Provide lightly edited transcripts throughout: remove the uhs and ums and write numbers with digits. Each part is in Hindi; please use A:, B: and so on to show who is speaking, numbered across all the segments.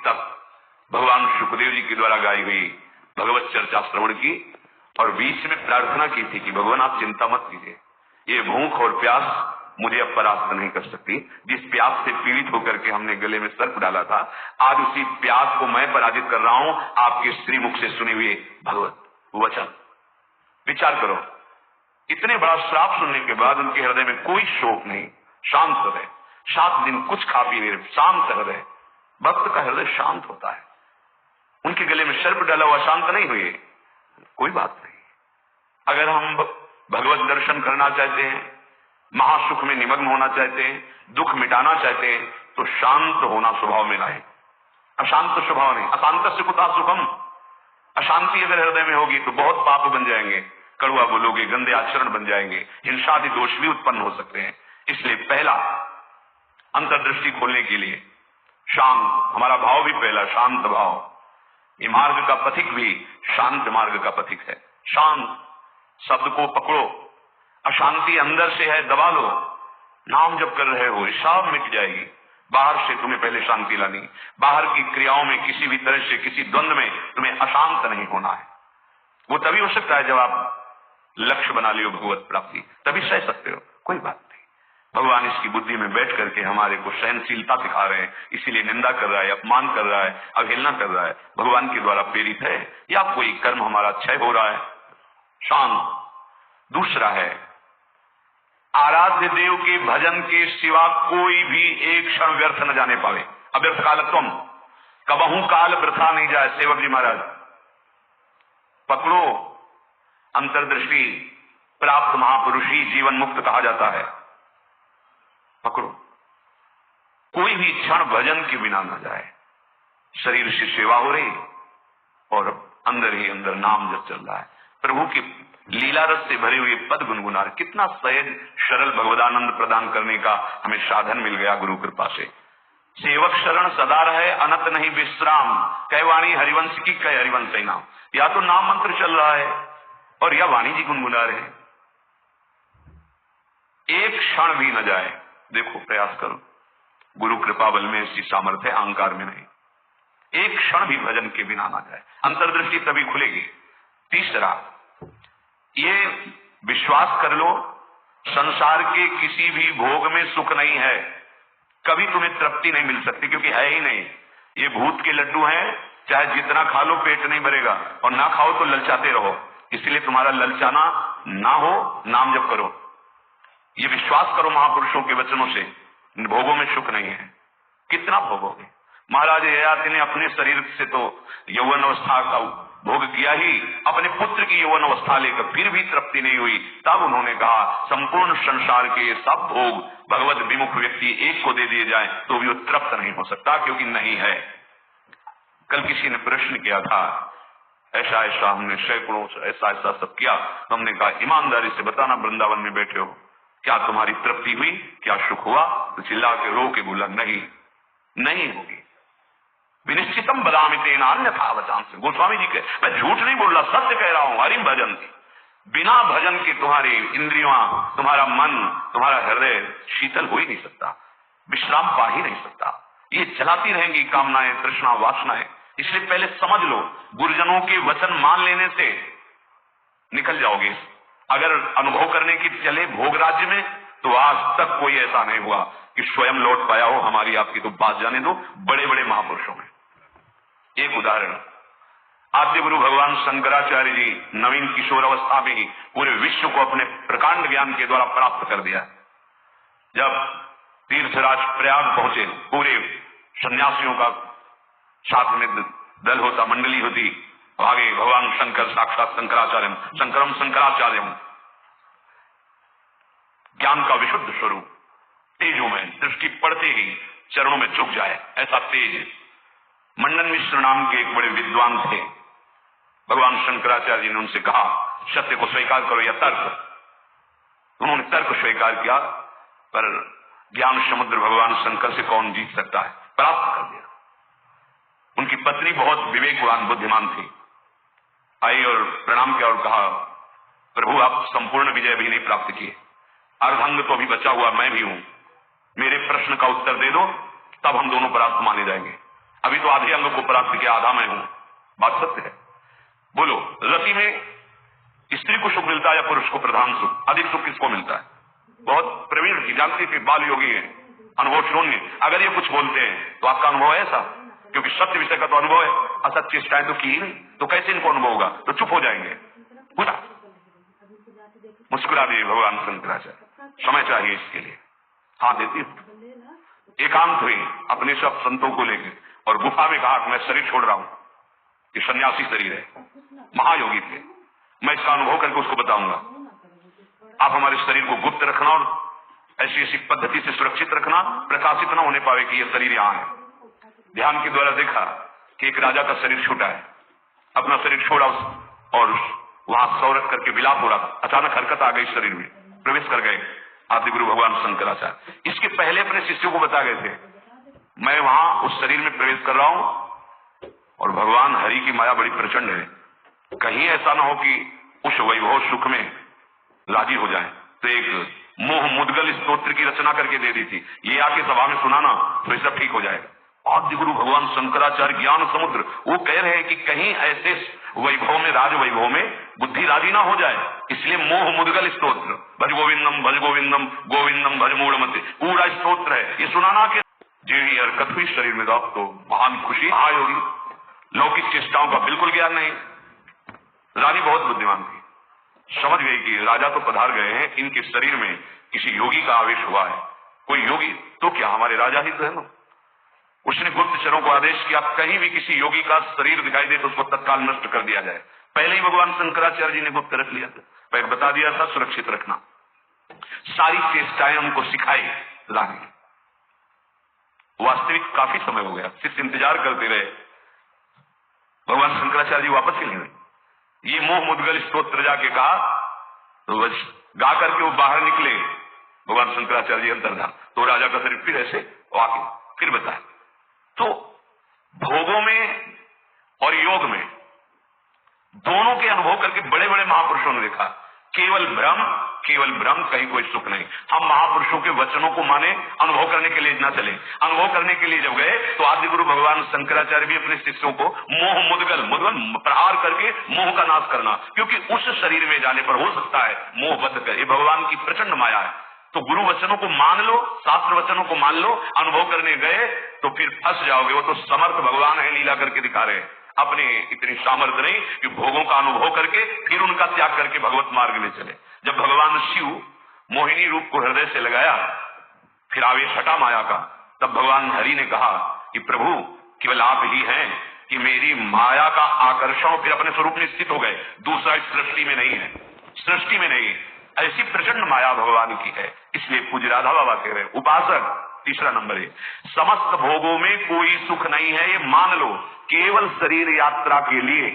A: तक भगवान सुखदेव जी के द्वारा गाई हुई भगवत चर्चा श्रवण की और बीच में प्रार्थना की थी कि भगवान आप चिंता मत कीजिए, ये भूख और प्यास मुझे अब परास्त नहीं कर सकती। जिस प्यास से पीड़ित होकर के हमने गले में सर्प डाला था, आज उसी प्यास को मैं पराजित कर रहा हूं आपके श्रीमुख से सुनी हुई भगवत वचन। विचार करो, इतने बड़ा श्राप सुनने के बाद उनके हृदय में कोई शोक नहीं, शांत हृदय, 7 दिन कुछ खा पी नहीं, शांत हृदय। भक्त का हृदय शांत होता है। उनके गले में सर्प डाला हुआ शांत नहीं हुए, कोई बात नहीं। अगर हम भगवत दर्शन करना चाहते हैं, महासुख में निमग्न होना चाहते हैं, दुख मिटाना चाहते हैं, तो शांत होना स्वभाव में लाए। अशांत स्वभाव नहीं, अशांत से कुता सुखम। अशांति अगर हृदय में होगी तो बहुत पाप बन जाएंगे, कड़वा बोलोगे, गंदे आचरण बन जाएंगे, हिंसा आदि दोष भी उत्पन्न हो सकते हैं। इसलिए पहला अंतर्दृष्टि खोलने के लिए शांत, हमारा भाव भी पहला शांत भाव। ये मार्ग का पथिक भी शांत मार्ग का पथिक है। शांत शब्द को पकड़ो, अशांति अंदर से है दबा लो, नाम जब कर रहे हो सब मिट जाएगी। बाहर से तुम्हें पहले शांति लानी, बाहर की क्रियाओं में किसी भी तरह से किसी द्वंद्व में तुम्हें अशांत नहीं होना है। वो तभी हो सकता है जब आप लक्ष्य बना लियो भगवत प्राप्ति, तभी सह सकते हो, कोई बात नहीं। भगवान इसकी बुद्धि में बैठ करके हमारे को सहनशीलता सिखा रहे हैं, इसीलिए निंदा कर रहा है, अपमान कर रहा है, अवहेलना कर रहा है, भगवान के द्वारा प्रेरित है या कोई कर्म हमारा क्षय हो रहा है। शांत। दूसरा है आराध्य देव के भजन के सिवा कोई भी एक क्षण व्यर्थ न जाने पावे। अव्यर्थ कालत्वम, कबहू काल वृथा नहीं जाए। सेवक जी महाराज पकड़ो अंतर्दृष्टि, प्राप्त महापुरुष ही जीवन मुक्त कहा जाता है। पकड़ो, कोई भी क्षण भजन के बिना न जाए। शरीर से सेवा हो रही और अंदर ही अंदर नाम जब चल रहा है, प्रभु की लीला रस से भरे हुए पद गुनगुना रहे। कितना सहज सरल भगवदानंद प्रदान करने का हमें साधन मिल गया गुरु कृपा से। सेवक शरण सदा रहे, अनत नहीं विश्राम, कह वाणी हरिवंश की, कह हरिवंश ही नाम। या तो नाम मंत्र चल रहा है और या वाणी जी गुनगुना रहे, एक क्षण भी न जाए। देखो प्रयास करो, गुरु कृपा बल में ऐसी सामर्थ्य, अहंकार में नहीं। एक क्षण भी भजन के बिना ना जाए, अंतर्दृष्टि तभी खुलेगी। तीसरा, ये विश्वास कर लो, संसार के किसी भी भोग में सुख नहीं है, कभी तुम्हें तृप्ति नहीं मिल सकती, क्योंकि है ही नहीं। ये भूत के लड्डू हैं, चाहे जितना खा लो पेट नहीं भरेगा, और ना खाओ तो ललचाते रहो। इसलिए तुम्हारा ललचाना ना हो, नाम जप करो। ये विश्वास करो महापुरुषों के वचनों से, भोगों में सुख नहीं है। कितना भोगोगे? महाराज ययाति ने अपने शरीर से तो यौवन अवस्था का भोग किया ही, अपने पुत्र की यौवन अवस्था लेकर फिर भी तृप्ति नहीं हुई। तब उन्होंने कहा संपूर्ण संसार के सब भोग भगवत विमुख व्यक्ति एक को दे दिए जाए तो भी वो तृप्त नहीं हो सकता, क्योंकि नहीं है। कल किसी ने प्रश्न किया था, ऐसा ऐसा हमने सैकड़ों ऐसा ऐसा सब किया, हमने कहा ईमानदारी से बताना, वृंदावन में बैठे हो, क्या तुम्हारी तृप्ति हुई, क्या सुख हुआ? तो चिल्ला के रो के बोला नहीं, नहीं होगी। विनिश्चितम बदामी तेना अन्यथा वचान से, गोस्वामी जी के, मैं झूठ नहीं बोल रहा, सत्य कह रहा हूं। हरि भजन थी, बिना भजन के तुम्हारी इंद्रियां, तुम्हारा मन, तुम्हारा हृदय शीतल हो ही नहीं सकता, विश्राम पा ही नहीं सकता। ये चलाती रहेंगी कामनाएं, तृष्णा, वासनाएं। इसलिए पहले समझ लो, गुरुजनों के वचन मान लेने से निकल जाओगे। अगर अनुभव करने की चले भोग राज्य में, तो आज तक कोई ऐसा नहीं हुआ कि स्वयं लौट पाया हो। हमारी आपकी तो बात जाने दो, बड़े बड़े महापुरुषों में। एक उदाहरण, आद्य गुरु भगवान शंकराचार्य जी नवीन किशोर अवस्था में ही पूरे विश्व को अपने प्रकांड ज्ञान के द्वारा प्राप्त कर दिया। जब तीर्थराज प्रयाग पहुंचे, पूरे सन्यासियों का साथ में दल होता, मंडली होती, आगे भगवान शंकर साक्षात शंकराचार्य, शंकरम शंकराचार्यम, ज्ञान का विशुद्ध स्वरूप, तेजों में दृष्टि पड़ते ही चरणों में झुक जाए, ऐसा तेज। मंडन मिश्र नाम के एक बड़े विद्वान थे। भगवान शंकराचार्य जी ने उनसे कहा सत्य को स्वीकार करो या तर्क। उन्होंने तर्क स्वीकार किया, पर ज्ञान समुद्र भगवान शंकर से कौन जीत सकता है, प्राप्त कर दिया। उनकी पत्नी बहुत विवेकवान बुद्धिमान थी, आई और प्रणाम किया और कहा प्रभु आप संपूर्ण विजय भी नहीं प्राप्त किए, अर्धांग तो अभी बचा हुआ मैं भी हूं, मेरे प्रश्न का उत्तर दे दो, तब हम दोनों प्राप्त माने जाएंगे। अभी तो आधे अंग को परास्त किया, आधा मैं हूं, बात सत्य है। बोलो, रति में स्त्री को सुख मिलता है या पुरुष को प्रधान सुख? अधिक सुख किसको मिलता है? बहुत प्रवीण जानती थी, बाल योगी है, अनुभव शून्य। अगर ये कुछ बोलते हैं तो आपका अनुभव है ऐसा, क्योंकि सत्य विषय का तो अनुभव है, असत्य चेष्टाएं तो की ही नहीं, तो कैसे इनको अनुभव होगा? तो चुप हो जाएंगे। पूरा मुस्कुरा दिए भगवान शंकराचार्य, समय चाहिए इसके लिए। हाँ देती हूं। एकांत हुई अपने सब संतों को लेकर और गुफा में कहा मैं शरीर छोड़ रहा हूं, ये सन्यासी शरीर है। महायोगी थे, मैं इसका अनुभव करके उसको बताऊंगा। आप हमारे शरीर को गुप्त रखना और ऐसी ऐसी पद्धति से सुरक्षित रखना, प्रकाशित न होने पावे कि यह शरीर यहां है। ध्यान के द्वारा देखा कि एक राजा का शरीर छूटा है, अपना शरीर छोड़ा और वहां सौरभ करके विलाप हो रहा था। अचानक हरकत आ गई शरीर में, प्रवेश कर गए आदि गुरु भगवान शंकराचार्य। इसके पहले अपने शिष्यों को बता गए थे, मैं वहां उस शरीर में प्रवेश कर रहा हूं और भगवान हरि की माया बड़ी प्रचंड है, कहीं ऐसा ना हो कि उस वैभव सुख में राजी हो जाए। तो एक मोह मुद्गल स्तोत्र की रचना करके दे दी थी, ये आके सभा में सुनाना तो सब ठीक हो जाएगा। आदि गुरु भगवान शंकराचार्य ज्ञान समुद्र, वो कह रहे हैं कि कहीं ऐसे वैभव में, राज वैभव में बुद्धि राजी ना हो जाए, इसलिए मोह मुद्गल स्तोत्र, भज गोविंदम गोविंदम भज मूढ़मते, पूरा स्तोत्र है, ये सुनाना के जेडी हरकत हुई शरीर में। तो महान खुशी। महायोगी, लौकिक चेष्टाओं का बिल्कुल ज्ञान नहीं। रानी बहुत बुद्धिमान थी, समझ गई कि राजा तो पधार गए हैं, इनके शरीर में किसी योगी का आवेश हुआ है। कोई योगी तो क्या, हमारे राजा ही तो है ना। उसने गुप्तचरों को आदेश किया, कहीं भी किसी योगी का शरीर दिखाई दे तो उसको तत्काल नष्ट कर दिया जाए। पहले ही भगवान शंकराचार्य जी ने गुप्त रख लिया था, पहले बता दिया था सुरक्षित रखना। सारी चेष्टाएं हमको सिखाई रानी। वास्तविक काफी समय हो गया, सिर्फ इंतजार करते रहे, भगवान शंकराचार्य जी वापस ही नहीं हुए। ये मोह मुद्गल स्तोत्र जाके कहा तो बस गा करके वो बाहर निकले, भगवान शंकराचार्य जी अंदर था, तो राजा का शरीर फिर ऐसे आके फिर बताया। तो भोगों में और योग में दोनों के अनुभव करके बड़े बड़े महापुरुषों ने देखा, केवल भ्रम, कहीं कोई सुख नहीं। हम महापुरुषों के वचनों को माने, अनुभव करने के लिए न चले। अनुभव करने के लिए जब गए तो आदि गुरु भगवान शंकराचार्य भी अपने शिष्यों को मोह मुद्गल प्रहार करके मोह का नाश करना, क्योंकि उस शरीर में जाने पर हो सकता है मोह बद्ध कर, ये भगवान की प्रचंड माया है। तो गुरु वचनों को मान लो, शास्त्र वचनों को मान लो, अनुभव करने गए तो फिर फंस जाओगे। वो तो समर्थ भगवान है, लीला करके दिखा रहे हैं, अपने इतनी सामर्थ्य नहीं कि भोगों का अनुभव करके फिर उनका त्याग करके भगवत मार्ग में चले। जब भगवान शिव मोहिनी रूप को हृदय से लगाया, फिर आवेश हटा माया का, तब भगवान हरि ने कहा कि प्रभु केवल आप ही हैं कि मेरी माया का आकर्षण फिर अपने स्वरूप में स्थित हो गए, दूसरा इस सृष्टि में नहीं है, सृष्टि में नहीं। ऐसी प्रचंड माया भगवान की है। इसलिए पूज्य राधा बाबा कह रहे उपासक, तीसरा नंबर है, समस्त भोगों में कोई सुख नहीं है, ये मान लो। केवल शरीर यात्रा के लिए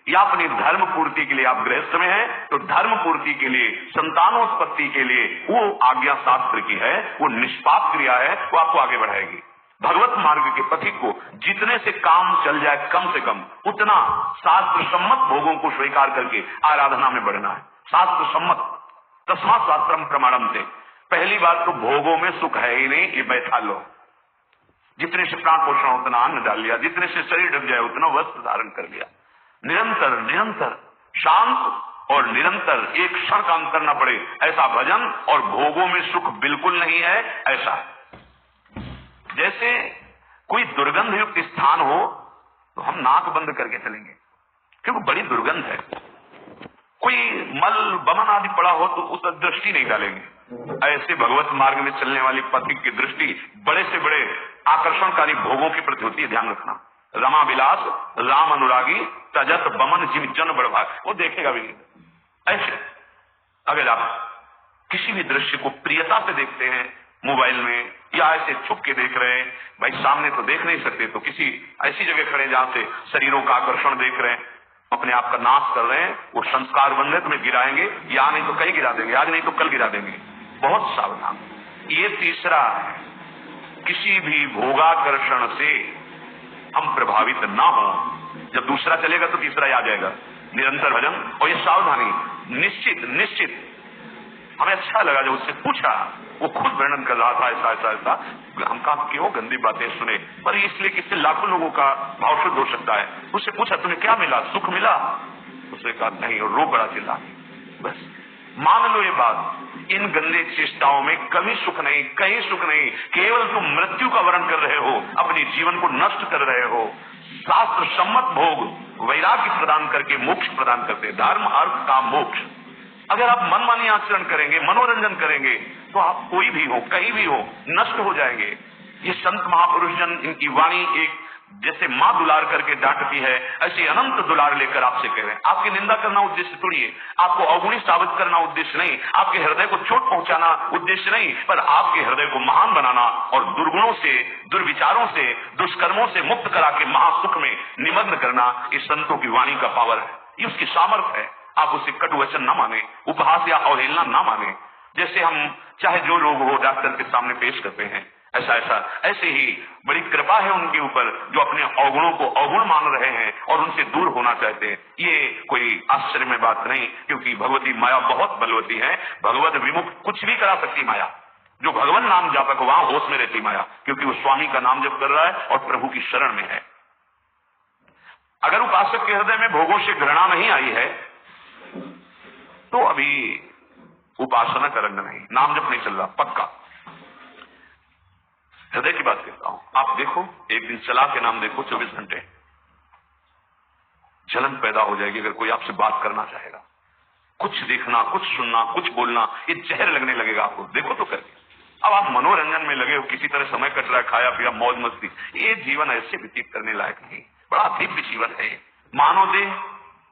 A: या अपनी धर्म पूर्ति के लिए आप गृहस्थ में हैं, तो धर्म पूर्ति के लिए, संतानोत्पत्ति के लिए वो आज्ञा शास्त्र की है, वो निष्पाप क्रिया है, वो आपको आगे बढ़ाएगी। भगवत मार्ग के पथिक को जितने से काम चल जाए कम से कम, उतना शास्त्र सम्मत भोगों को स्वीकार करके आराधना में बढ़ना है। शास्त्र सम्मत, तस्मात् शास्त्रम प्रमाणम थे। पहली बात तो भोगों में सुख है ही नहीं, ये बैठा लो। जितने से प्राण पोषण उतना अन्न डाल लिया, जितने से शरीर ढक जाए उतना वस्त्र धारण कर लिया। निरंतर शांत और निरंतर, एक क्षण का अंतर न पड़े ऐसा भजन, और भोगों में सुख बिल्कुल नहीं है ऐसा। जैसे कोई दुर्गंध युक्त स्थान हो तो हम नाक बंद करके चलेंगे, क्योंकि बड़ी दुर्गंध है। कोई मल बमन आदि पड़ा हो तो उस दृष्टि नहीं डालेंगे। ऐसे भगवत मार्ग में चलने वाली पथिक की दृष्टि बड़े से बड़े आकर्षणकारी भोगों की प्रति होती है, ध्यान रखना। रमा विलास राम अनुरागी तजत बमन जिम जन बड़भाग, वो देखेगा भी नहीं। ऐसे अगर आप किसी भी दृश्य को प्रियता से देखते हैं मोबाइल में, या ऐसे छुप के देख रहे हैं, भाई सामने तो देख नहीं सकते, तो किसी ऐसी जगह खड़े जहां से शरीरों का आकर्षण देख रहे हैं, अपने आप का नाश कर रहे हैं, वो संस्कार बन रहे, तुम्हें गिराएंगे, या नहीं तो कहीं गिरा देंगे, आज नहीं तो कल गिरा देंगे। बहुत सावधान। ये तीसरा है, किसी भी भोगाकर्षण से हम प्रभावित ना हो। जब दूसरा चलेगा तो तीसरा आ जाएगा। निरंतर भजन और ये सावधानी, निश्चित हमें अच्छा लगा जब उससे पूछा, वो खुद वर्णन कर रहा था ऐसा ऐसा ऐसा। हम कहा क्यों गंदी बातें सुने, पर इसलिए कि इससे लाखों लोगों का भाव शुद्ध हो सकता है। उससे पूछा तुम्हें क्या मिला, सुख मिला? उसने कहा नहीं, और रो पड़ा चिल्ला। बस मान लो ये बात, इन गंदे चेष्टाओं में कभी सुख नहीं, कहीं सुख नहीं, केवल तुम मृत्यु का वर्ण कर रहे हो, अपने जीवन को नष्ट कर रहे हो। शास्त्र सम्मत भोग वैराग्य प्रदान करके मोक्ष प्रदान करते, धर्म अर्थ काम मोक्ष। अगर आप मनमानी आचरण करेंगे, मनोरंजन करेंगे, तो आप कोई भी हो, कहीं भी हो, नष्ट हो जाएंगे। ये संत महापुरुष जन, इनकी वाणी एक जैसे मां दुलार करके डांटती है, ऐसी अनंत दुलार लेकर आपसे कह रहे हैं। आपकी निंदा करना उद्देश्य थोड़ी है, आपको अवगुणी साबित करना उद्देश्य नहीं, आपके हृदय को चोट पहुंचाना उद्देश्य नहीं, पर आपके हृदय को महान बनाना और दुर्गुणों से, दुर्विचारों से, दुष्कर्मों से मुक्त करा के महासुख में निमग्न करना, इस संतों की वाणी का पावर है, ये उसकी सामर्थ्य है। आप उसे कटु वचन न माने, उपहास या अवहेलना न माने। जैसे हम चाहे जो रोग हो डॉक्टर के सामने पेश करते हैं, ऐसा ऐसा ऐसे ही बड़ी कृपा है उनके ऊपर जो अपने अवगुणों को अवगुण मान रहे हैं और उनसे दूर होना चाहते हैं। ये कोई आश्चर्य में बात नहीं, क्योंकि भगवती माया बहुत बलवती है, भगवत विमुख कुछ भी करा सकती माया। जो भगवान नाम जापक वहां होश में रहती माया, क्योंकि वो स्वामी का नाम जप कर रहा है और प्रभु की शरण में है। अगर उपासक के हृदय में भोगों से घृणा नहीं आई है तो अभी उपासना का रंग नहीं, नाम जप नहीं चल रहा पक्का। हृदय की बात कहता हूं, आप देखो एक दिन चला के नाम देखो, 24 घंटे जलन पैदा हो जाएगी। अगर कोई आपसे बात करना चाहेगा, कुछ देखना, कुछ सुनना, कुछ बोलना, ये जहर लगने लगेगा आपको, देखो तो करके। अब आप मनोरंजन में लगे हो, किसी तरह समय कट रहा है, खाया पिया मौज मस्ती, ये जीवन ऐसे व्यतीत करने लायक नहीं। बड़ा दिव्य जीवन है, मानव देह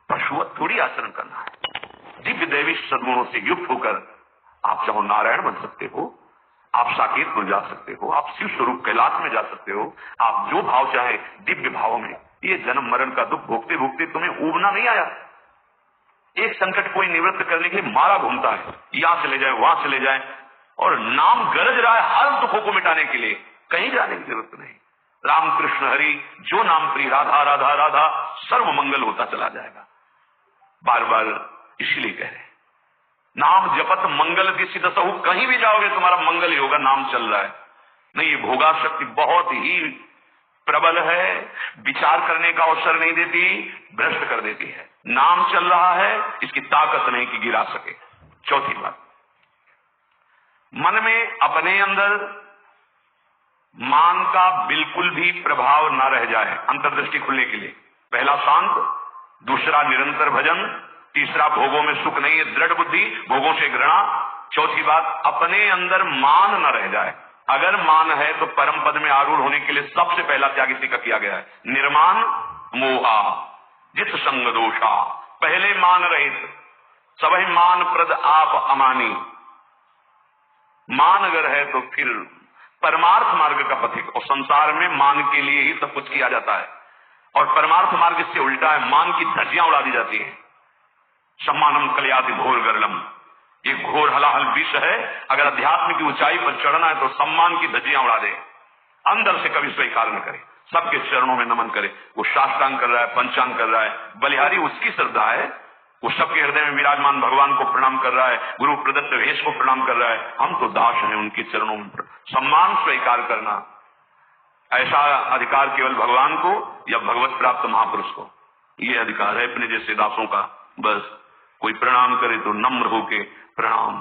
A: पशुवत थोड़ी आचरण करना है। दिव्य दैवी सद्गुणों से युक्त होकर आप चाहो नारायण बन सकते हो, आप साकेत को जा सकते हो, आप शिव स्वरूप कैलाश में जा सकते हो, आप जो भाव चाहे दिव्य भाव में। ये जन्म मरण का दुख भोगते भोगते तुम्हें उबना नहीं आया। एक संकट कोई निवृत्त करने के लिए मारा घूमता है, यहां चले जाए वहां चले जाए, और नाम गरज रहा है हर दुखों को मिटाने के लिए, कहीं जाने की जरूरत नहीं। राम कृष्ण हरि, जो नाम प्रिय राधा राधा राधा, सर्व मंगल होता चला जाएगा। बार बार इसीलिए कह रहे नाम जपत मंगल की सिद्धसहु, कहीं भी जाओगे तुम्हारा मंगल ही होगा, नाम चल रहा है। नहीं, ये भोगा शक्ति बहुत ही प्रबल है, विचार करने का अवसर नहीं देती, भ्रष्ट कर देती है। नाम चल रहा है, इसकी ताकत नहीं कि गिरा सके। चौथी बात, मन में अपने अंदर मान का बिल्कुल भी प्रभाव न रह जाए, अंतर्दृष्टि खुलने के लिए। पहला शांत, दूसरा निरंतर भजन, तीसरा भोगों में सुख नहीं है दृढ़ बुद्धि, भोगों से घृणा। चौथी बात, अपने अंदर मान न रह जाए। अगर मान है तो परम पद में आरूढ़ होने के लिए सबसे पहला त्याग इसी का किया गया है, निर्मान मोहा जित संग दोषा। पहले मान रहित, सभी मान प्रद आप अमानी। मान अगर है तो फिर परमार्थ मार्ग का पथिक, और संसार में मान के लिए ही सब कुछ किया जाता है, और परमार्थ मार्ग इससे उल्टा है, मान की धज्जियां उड़ा दी जाती है। सम्मानम कल्याति घोर गरलम, ये घोर हलाहल विष है। अगर अध्यात्म की ऊंचाई पर चढ़ना है तो सम्मान की धज्जियां उड़ा दे, अंदर से कभी स्वीकार न करे, सबके चरणों में नमन करे। वो शास्त्रांग कर रहा है, पंचांग कर रहा है, बलिहारी उसकी श्रद्धा है, वो सबके हृदय में विराजमान भगवान को प्रणाम कर रहा है, गुरु प्रदत्त वेश को प्रणाम कर रहा है। हम तो दास हैं उनके चरणों में। सम्मान स्वीकार करना, ऐसा अधिकार केवल भगवान को या भगवत प्राप्त महापुरुष को, ये अधिकार है अपने जैसे दासों का। बस कोई प्रणाम करे तो नम्र होके प्रणाम।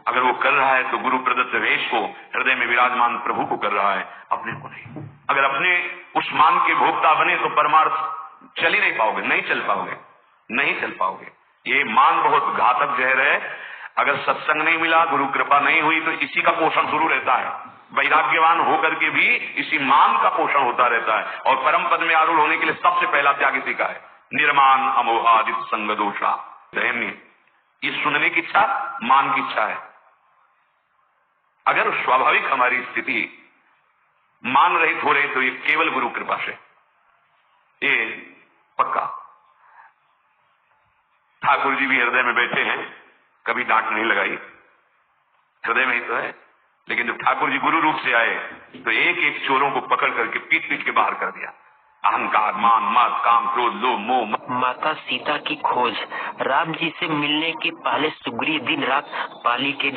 A: अगर वो कर रहा है तो गुरु प्रदत्त वेश को, हृदय में विराजमान प्रभु को कर रहा है, अपने को नहीं। अगर अपने उस मान के भोक्ता बने तो परमार्थ चल ही नहीं पाओगे, नहीं चल पाओगे, नहीं चल पाओगे। ये मान बहुत घातक जहर है। अगर सत्संग नहीं मिला, गुरु कृपा नहीं हुई, तो इसी का पोषण शुरू रहता है। वैराग्यवान होकर के भी इसी मान का पोषण होता रहता है। और परम पद में आरूढ़ होने के लिए सबसे पहला त्याग इसी का है, निर्मान अमोहादित संग दोषा। ये सुनने की इच्छा मान की इच्छा है। अगर स्वाभाविक हमारी स्थिति मान रहित हो रही तो ये केवल गुरु कृपा से, ये पक्का। ठाकुर जी भी हृदय में बैठे हैं, कभी डांट नहीं लगाई, हृदय में ही तो है। लेकिन जब ठाकुर जी गुरु रूप से आए तो एक एक चोरों को पकड़ करके पीट पीट के बाहर कर दिया। अहंकार, मान, मद, काम, क्रोध, लोभ, मोह।
B: माता सीता की खोज। राम जी से मिलने के पहले सुग्रीव दिन रात पाली के